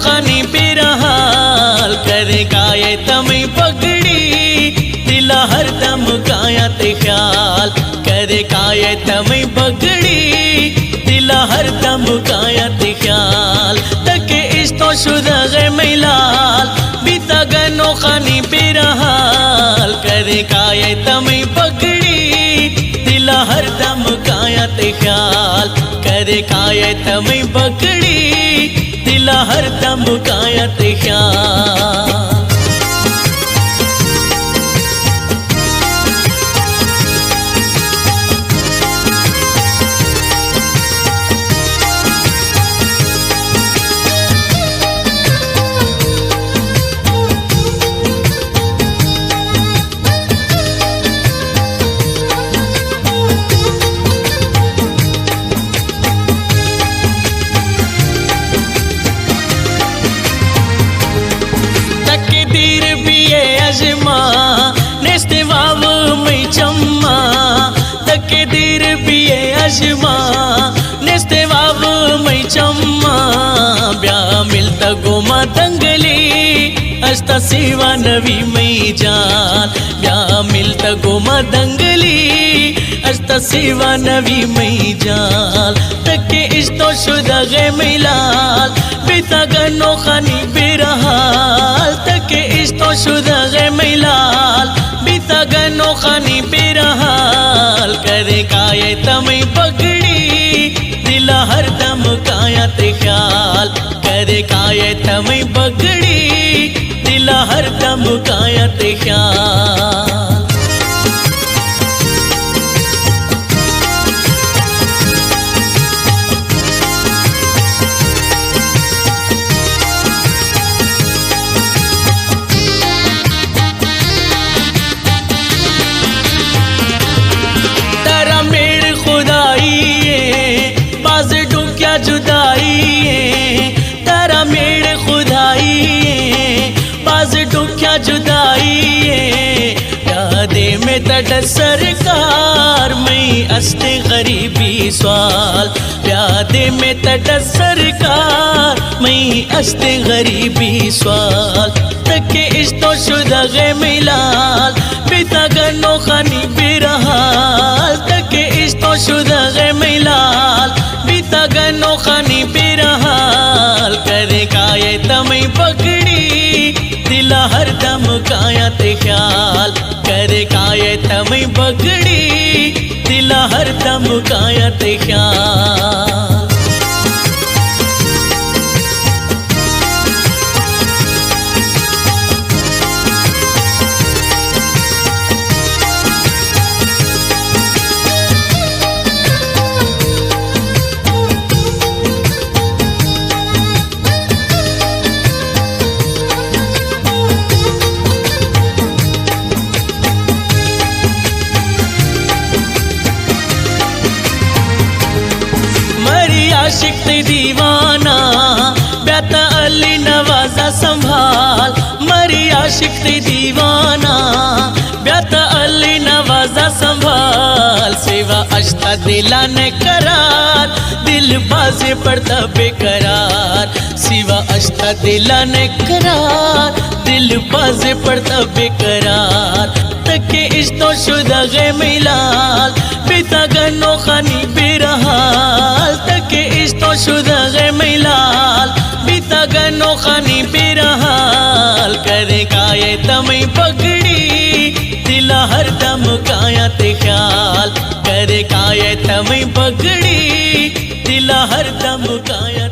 खानी पिरहाल करे काये तमै पगड़ी दिला हरदम कायत ख्याल करे काये तमै पगड़ी दिला हरदम कायत ख्याल तके इस्तो शुदा मैलाल बीता गनो खानी पिरहाल करे काये तमै पगड़ी दिला हरदम कायत ख्याल करे काये तमै पगड़ी दिला हरदम कायत ख्याल। नेस्तेवाव मैं चम्मा तकदीर पिए अजमा नेस्तेवाव मैं चम्मा ब्या मिलता गोमा दंगली अस्ता सेवा नवी मैं जान ब्या मिलता गोमा दंगली अस्ता सेवा नवी मैं जान तके इस्तो शुदा गे मिलाल पिता गनो खानी बिरहाल तके इस्तो शुदा गे मिलाल बीता गनो खानी पिरहाल करे काये तमै पगड़ी दिला हरदम कायत ख्याल करे काये तमै पगड़ी दिला हरदम कायत ख्याल। जुदाई तारा मेरे खुदाई बाज डुक्या जुदाई यादे में तट सरकार मैं अस्ते गरीबी सवाल यादे में तट सरकार मैं अस्ते गरीबी सवाल तके इस्तो शुदा गे मिलाल पिता गनो खानी बिरहाल तके इस्तो शुदा गे मिलाल बीता गनो खानी पिरहाल करे काये तमै पगड़ी दिला हरदम कायत ख्याल करे काये तमै पगड़ी दिला हरदम कायत ख्याल। आशिक ते दीवाना बेता अली नवाजा संभाल मरी आशिक ते दीवाना बेता अली नवाजा संभाल सेवा अश्ता दिला ने करार दिल बाजे पड़ता बेकरार सिवा अश्ता दिला ने करार दिल बाजे पड़ता बेकरार तके इस्तो शुदा गे मिलाल पिता गनो खानी बिरहाल तके इस्तो शुदा गे मिलाल बीता गनो खानी बिरहाल करे काये तमै पगड़ी दिला हरदम कायत ख्याल करे काये तमै पगड़ी दिला हरदम कायत